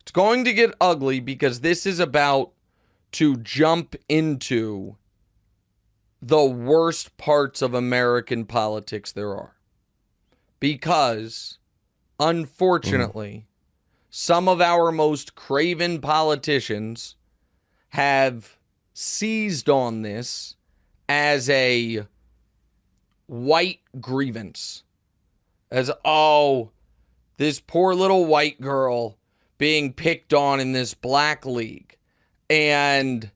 It's going to get ugly because this is about to jump into the worst parts of American politics there are. Because, unfortunately, some of our most craven politicians have seized on this as a white grievance. As, oh, this poor little white girl being picked on in this black league. And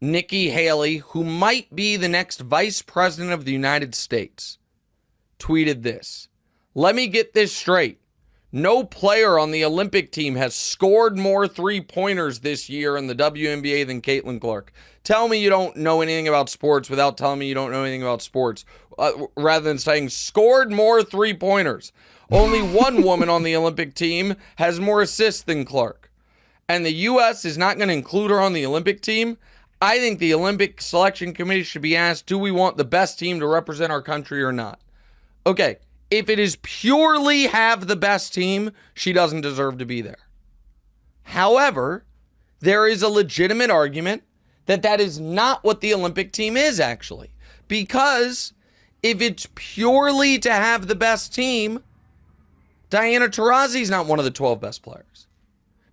Nikki Haley, who might be the next vice president of the United States, tweeted this. Let me get this straight. No player on the Olympic team has scored more three-pointers this year in the WNBA than Caitlin Clark. Tell me you don't know anything about sports without telling me you don't know anything about sports, rather than saying scored more three-pointers. Only one woman on the Olympic team has more assists than Clark. And the U.S. is not going to include her on the Olympic team. I think the Olympic Selection Committee should be asked, do we want the best team to represent our country or not? Okay. If it is purely have the best team, she doesn't deserve to be there. However, there is a legitimate argument that that is not what the Olympic team is actually. Because if it's purely to have the best team, Diana Taurasi is not one of the 12 best players.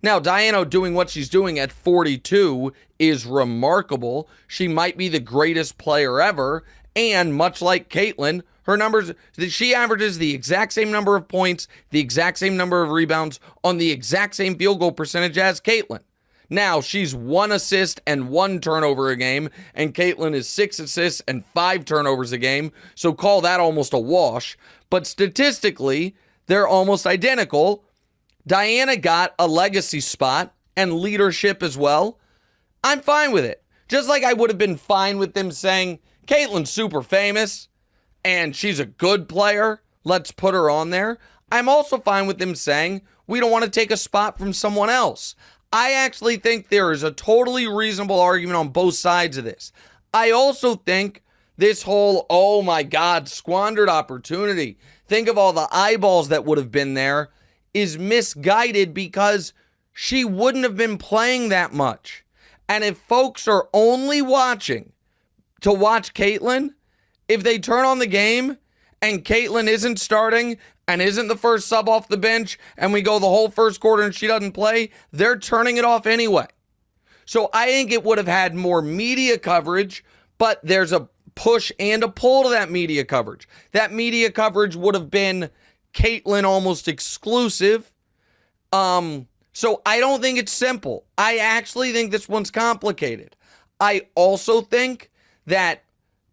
Now, Diana doing what she's doing at 42 is remarkable. She might be the greatest player ever. And much like Caitlin, her numbers, she averages the exact same number of points, the exact same number of rebounds on the exact same field goal percentage as Caitlin. Now, she's 1 assist and 1 turnover a game, and Caitlin is 6 assists and 5 turnovers a game, so call that almost a wash. But statistically, they're almost identical. Diana got a legacy spot and leadership as well. I'm fine with it. Just like I would have been fine with them saying, Caitlin's super famous, and she's a good player, let's put her on there. I'm also fine with them saying, we don't want to take a spot from someone else. I actually think there is a totally reasonable argument on both sides of this. I also think this whole, oh my God, squandered opportunity, think of all the eyeballs that would have been there, is misguided because she wouldn't have been playing that much. And if folks are only watching to watch Caitlin, if they turn on the game and Caitlin isn't starting and isn't the first sub off the bench and we go the whole first quarter and she doesn't play, they're turning it off anyway. So I think it would have had more media coverage, but there's a push and a pull to that media coverage. That media coverage would have been Caitlin almost exclusive. So I don't think it's simple. I actually think this one's complicated. I also think that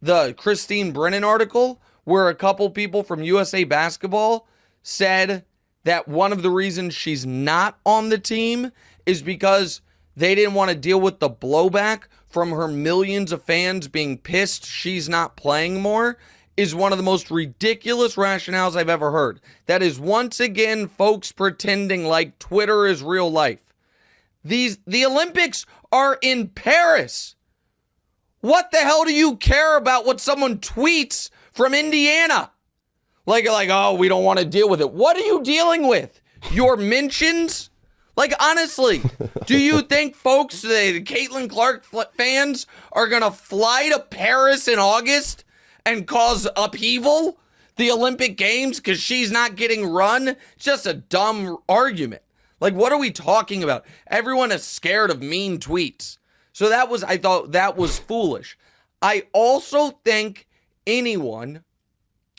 the Christine Brennan article, where a couple people from USA Basketball said that one of the reasons she's not on the team is because they didn't want to deal with the blowback from her millions of fans being pissed she's not playing more, is one of the most ridiculous rationales I've ever heard. That is once again folks pretending like Twitter is real life. The Olympics are in Paris. What the hell do you care about what someone tweets from Indiana? Like, oh, we don't want to deal with it. What are you dealing with? Your mentions? Like, honestly, do you think folks, the Caitlin Clark fans, are going to fly to Paris in August and cause upheaval? The Olympic Games because she's not getting run? It's just a dumb argument. Like, what are we talking about? Everyone is scared of mean tweets. So I thought that was foolish. I also think anyone,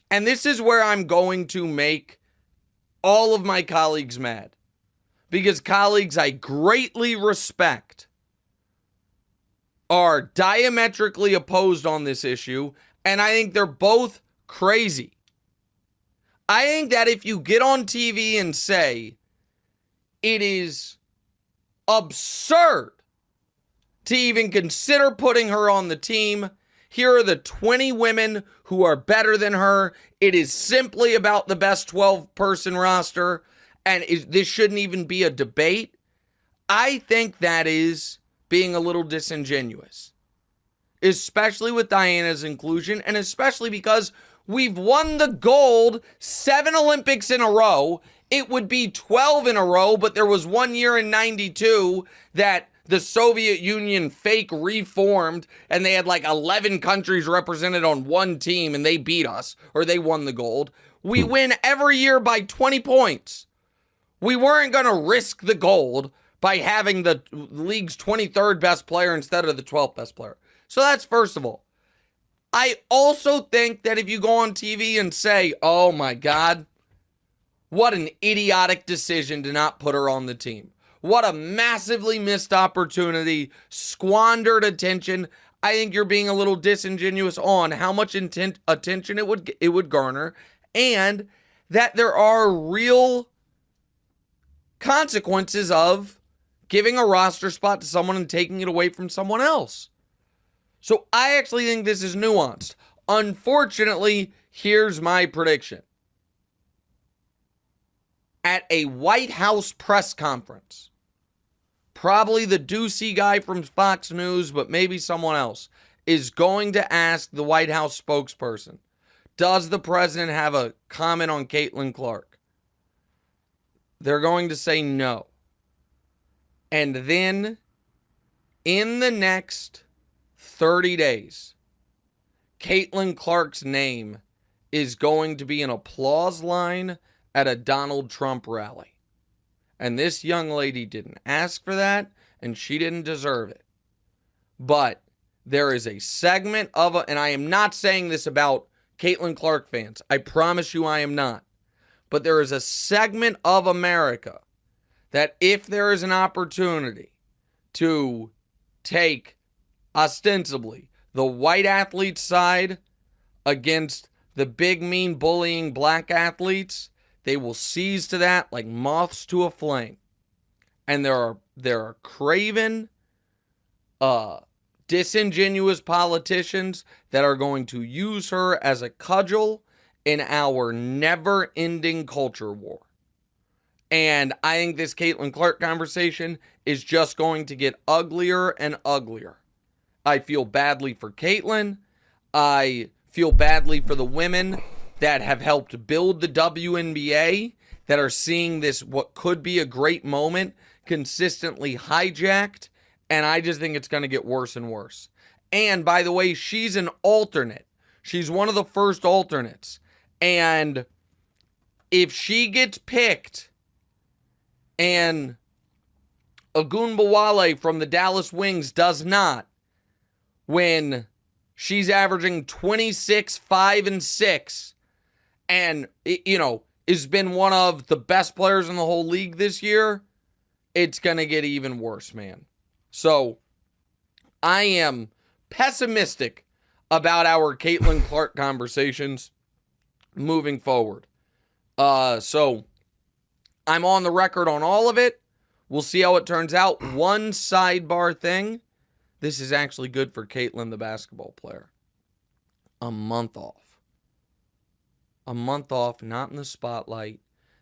and this is where I'm going to make all of my colleagues mad, because colleagues I greatly respect are diametrically opposed on this issue, and I think they're both crazy. I think that if you get on TV and say it is absurd to even consider putting her on the team, here are the 20 women who are better than her, it is simply about the best 12-person roster, and this shouldn't even be a debate, I think that is being a little disingenuous. Especially with Diana's inclusion, and especially because we've won the gold 7 Olympics in a row. it would be 12 in a row, but there was 1 year in 92 that the Soviet Union fake reformed and they had like 11 countries represented on one team and they beat us or they won the gold. We win every year by 20 points. We weren't going to risk the gold by having the league's 23rd best player instead of the 12th best player. So that's first of all. I also think that if you go on TV and say, oh my God, what an idiotic decision to not put her on the team. What a massively missed opportunity, squandered attention. I think you're being a little disingenuous on how much attention it would garner, and that there are real consequences of giving a roster spot to someone and taking it away from someone else. So I actually think this is nuanced. Unfortunately, here's my prediction. At a White House press conference, probably the Ducey guy from Fox News, but maybe someone else, is going to ask the White House spokesperson, does the president have a comment on Caitlin Clark? They're going to say no. And then, in the next 30 days, Caitlin Clark's name is going to be an applause line at a Donald Trump rally. And this young lady didn't ask for that, and she didn't deserve it. But there is a segment of and I am not saying this about Caitlin Clark fans. I promise you I am not. But there is a segment of America that if there is an opportunity to take ostensibly the white athlete's side against the big, mean, bullying black athletes, they will seize to that like moths to a flame. And there are craven, disingenuous politicians that are going to use her as a cudgel in our never-ending culture war. And I think this Caitlin Clark conversation is just going to get uglier and uglier. I feel badly for Caitlin. I feel badly for the women that have helped build the WNBA, that are seeing this, what could be a great moment, consistently hijacked. And I just think it's going to get worse and worse. And by the way, she's an alternate. She's one of the first alternates. And if she gets picked and Ogunbowale from the Dallas Wings does not, when she's averaging 26, 5, and 6, and, has been one of the best players in the whole league this year, it's going to get even worse, man. So, I am pessimistic about our Caitlin Clark conversations moving forward. So, I'm on the record on all of it. We'll see how it turns out. One sidebar thing. This is actually good for Caitlin, the basketball player. A month off. A month off, not in the spotlight.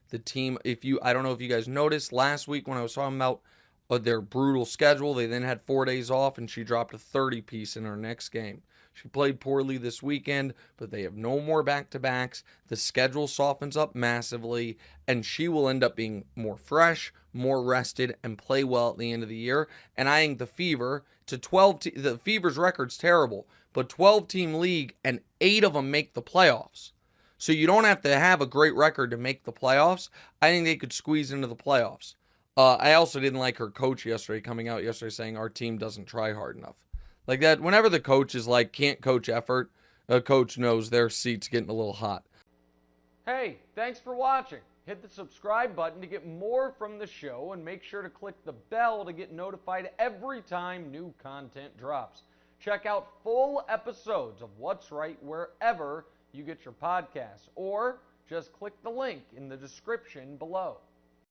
The team, I don't know if you guys noticed last week when I was talking about their brutal schedule, they then had 4 days off and she dropped a 30-piece in her next game. She played poorly this weekend, but they have no more back-to-backs. The schedule softens up massively, and she will end up being more fresh, more rested, and play well at the end of the year. And I think the Fever, the Fever's record's terrible, but 12-team league, and 8 of them make the playoffs. So you don't have to have a great record to make the playoffs. I think they could squeeze into the playoffs. I also didn't like her coach coming out yesterday saying our team doesn't try hard enough. Like that, whenever the coach is like, can't coach effort, a coach knows their seat's getting a little hot. Hey, thanks for watching. Hit the subscribe button to get more from the show, and make sure to click the bell to get notified every time new content drops. Check out full episodes of What's Right wherever you get your podcasts, or just click the link in the description below.